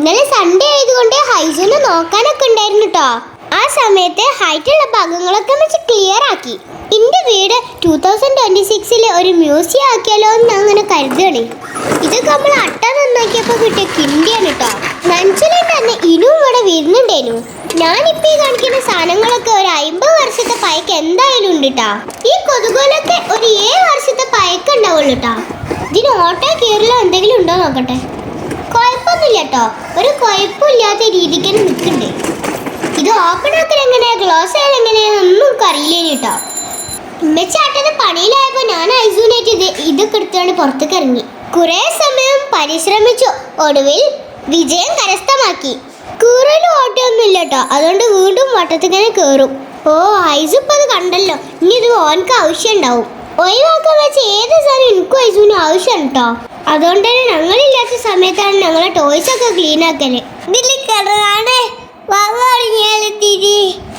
ഇന്നലെ സൺഡേ ആയതുകൊണ്ട് ഹൈജീന് നോക്കാനൊക്കെ ഉണ്ടായിരുന്നു കേട്ടോ. ആ സമയത്ത് ഹൈറ്റുള്ള ഭാഗങ്ങളൊക്കെ വെച്ച് ക്ലിയർ ആക്കി. എന്റെ വീട് 2026 ഒരു മ്യൂസിയം ആക്കിയാലോ എന്ന് അങ്ങനെ കരുതുകയാണ്. ഇതൊക്കെ നമ്മൾ അട്ട നന്നാക്കിയപ്പോൾ കിട്ടിയ കിണ്ടിയാണ് കേട്ടോ. നഞ്ചുലിൽ തന്നെ ഇനും ഇവിടെ വരുന്നുണ്ടേനു. ഞാനിപ്പോ ഈ കാണിക്കുന്ന സാധനങ്ങളൊക്കെ ഒരു 50 വർഷത്തെ പഴക്കം എന്തായാലും ഉണ്ട് കേട്ടോ. ഈ കൊതുകുകളൊക്കെ ഒരു 7 വർഷത്തെ പഴക്കം ഉണ്ടാവുള്ളൂ കേട്ടോ. ഇതിന് ഓട്ടോ കീറിലോ എന്തെങ്കിലും ഉണ്ടോ നോക്കട്ടെ. കുഴപ്പമൊന്നുമില്ല കേട്ടോ, ഒരു കുഴപ്പമില്ലാത്ത രീതിക്ക് തന്നെ നിൽക്കുന്നുണ്ട്. ഇത് ഓപ്പൺ ആക്കൽ എങ്ങനെയാ ക്ലോസ് ചെയ്യാൻ എങ്ങനെയാണെന്നൊന്നും അറിയില്ലേന് കേട്ടോ. ഉമ്മച്ചാട്ടത് പണിയിലായപ്പോൾ ഞാൻ ഐസൂനായിട്ട് ഇതൊക്കെ എടുത്താണ് പുറത്തേക്ക് ഇറങ്ങി. കുറെ സമയം പരിശ്രമിച്ചു, ഒടുവിൽ വിജയം കരസ്ഥമാക്കി. കീറലും ഓട്ടമൊന്നും ഇല്ല കേട്ടോ, അതുകൊണ്ട് വീണ്ടും വട്ടത്തിങ്ങനെ കയറും. ഓ ഐസു ഇപ്പം അത് കണ്ടല്ലോ, ഇനി ഇത് ഓനക്ക് ആവശ്യം ഉണ്ടാവും. ഒഴിവാക്കാൻ വെച്ച ഏത് സാധനം എനിക്കും ഐസുവിനും ആവശ്യമാണ് കേട്ടോ. അതുകൊണ്ട് തന്നെ ഞങ്ങളില്ലാത്ത സമയത്താണ് ഞങ്ങളെ ടോയ്സ് ഒക്കെ ക്ലീൻ ആക്കല്.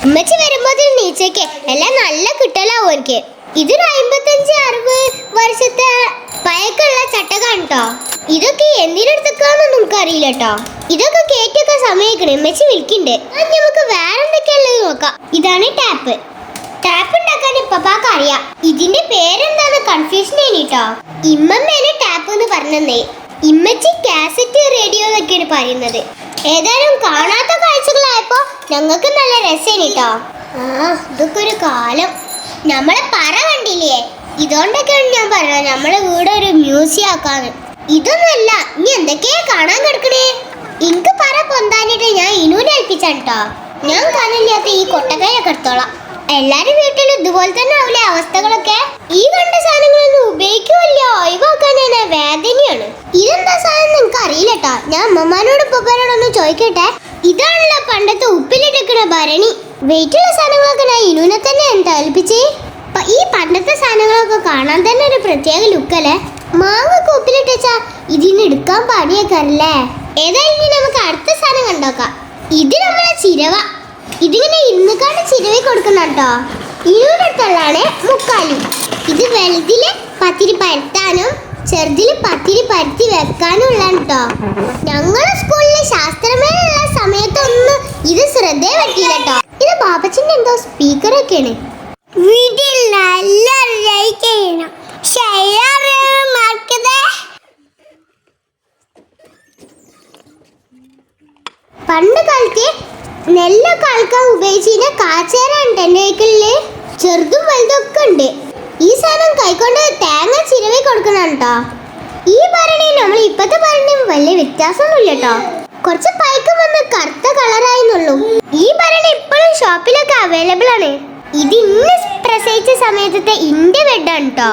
ഉമ്മച്ചി വരുമ്പോ നീച്ചയ്ക്ക് എല്ലാം നല്ല കിട്ടലാവും എനിക്ക്. ഇതൊരു 55-60 വർഷത്തെ പഴക്കമുള്ള ചട്ടകാണ് കേട്ടോ. ഇതൊക്കെ എന്തിനെടുത്തേക്കാന്നൊന്നും നമുക്ക് അറിയില്ല കേട്ടോ. ഇതൊക്കെ കേറ്റൊക്കെ സമയക്കണേ, ഉമ്മച്ചി വിളിക്കണ്ട്. നമുക്ക് വേറെ എന്തൊക്കെയുള്ളത് നോക്കാം. ഇതാണ് ടാപ്പ്. ടാപ്പ് ഉണ്ടാക്കാൻ ഇപ്പാക്ക് അറിയാം. ഇതിന്റെ പേരെന്താന്ന് കൺഫ്യൂഷൻ കേട്ടോ. ഇമ്മമ്മേനെ ടാപ്പ് എന്ന് പറഞ്ഞേ, ഇമ്മച്ചി കാസറ്റ് റേഡിയോ എന്നൊക്കെയാണ് പറയുന്നത്. ഏതായാലും കാണാത്ത കാഴ്ചകളായപ്പോ ഞങ്ങൾക്ക് നല്ല രസമാണ് കേട്ടോ. ഇതൊക്കെ ഒരു കാലം. നമ്മളെ പറ കണ്ടില്ലേ, ഇതുകൊണ്ടൊക്കെയാണ് ഞാൻ പറഞ്ഞത് നമ്മളെ വീട് ഒരു മ്യൂസിയം ആക്കാന്ന്. ഇതൊന്നുമല്ല, ഇനി എന്തൊക്കെയാ കാണാൻ കിടക്കണേ. എനിക്ക് പറ പൊന്താനിട്ട് ഞാൻ ഇനൂനെ ഏൽപ്പിച്ചാണ് കേട്ടോ. ഞാൻ കാണില്ലാത്ത ഈ കൊട്ടക്കൈയൊക്കെ എടുത്തോളാം. എല്ലാരും വീട്ടിലും ഇതുപോലെ തന്നെ ആവില്ലേ അവസ്ഥകളൊക്കെ. ഈ കണ്ട സാധനങ്ങളൊന്നും ഉപയോഗിക്കുമല്ലോ, ഒഴിവാക്കാൻ വേദനയാണ്. ഇതെന്താ സാധനം നിങ്ങൾക്ക് അറിയില്ല കേട്ടോ. ഞാൻ അമ്മമാരോട് ഉപ്പമാരോടൊന്ന് ചോദിക്കട്ടെ. ഇതാണല്ലോ പണ്ടത്തെ ഉപ്പിലിട്ടിരിക്കുന്ന ഭരണി. വെയിറ്റുള്ള സാധനങ്ങളൊക്കെ ഞാൻ ഇനൂനെ തന്നെ ഏൽപ്പിച്ചേ. ഈ പണ്ടത്തെ സാധനങ്ങളൊക്കെ കാണാൻ തന്നെ ഒരു പ്രത്യേക ലുക്കല്ലേ. മാങ്ങൊക്കെ ഉപ്പിലിട്ടാ ഇതിന് എടുക്കാൻ പണിയൊക്കെ. ഏതായാലും നമുക്ക് അടുത്ത സാധനം കണ്ടോക്കാം. ഇത് നമ്മളെ ചിരവ. ഇതിങ്ങനെ ഇന്നുകാണ്ട് ചിരവി കൊടുക്കുന്ന കേട്ടോ. ഇനൂരടുത്തുള്ളതാണ് മുക്കാലി. ഇത് വലുതില് പത്തിരി പരത്താനും ചെറുതില് പത്തിരി പരത്തി വെക്കാനും ഉള്ളതാണ് കേട്ടോ. ഞങ്ങളുടെ സ്കൂളിലെ ശാസ്ത്രമേളയുള്ള സമയത്തൊന്നും ഇത് ശ്രദ്ധയെ പറ്റിയില്ല കേട്ടോ. ഇത് ബാബച്ചിന്റെ എന്തോ സ്പീക്കറൊക്കെയാണ്. പണ്ട് കാലത്ത് നെല്ലൊക്കെ ആൾക്കാൻ ഉപയോഗിച്ചിരുന്ന കാച്ചേരാണ് എൻ്റെ വീട്ടില്. ചെറുതും വലുതൊക്കെ ഉണ്ട്. ഈ സാധനം കൈക്കൊണ്ട് തേങ്ങ ചിരവി കൊടുക്കണം കേട്ടോ. ഈ ഭരണിയും നമ്മൾ ഇപ്പത്തെ ഭരണിയും വലിയ വ്യത്യാസമൊന്നുമില്ല കേട്ടോ. കുറച്ച് പൈക്കം വന്ന് കറുത്ത കളറായിരുന്നുള്ളൂ. ഈ ഭരണി ഇപ്പോഴും ഷോപ്പിലൊക്കെ അവൈലബിൾ ആണ്. ഇത് ഇന്ന് പ്രസവിച്ച സമയത്തെ ഇന്റെ ബെഡാണ് കേട്ടോ.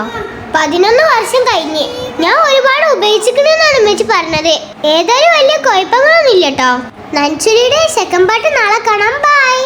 11 വർഷം കഴിഞ്ഞ് ഞാൻ ഒരുപാട് ഉപയോഗിച്ചിരിക്കണെന്നാണ് ഉമ്മച്ചി പറഞ്ഞത്. ഏതായാലും വലിയ കുഴപ്പങ്ങളൊന്നും ഇല്ല കേട്ടോ. നഞ്ചുലിയുടെ സെക്കൻഡ് പാർട്ട് നാളെ കാണാം. ബൈ.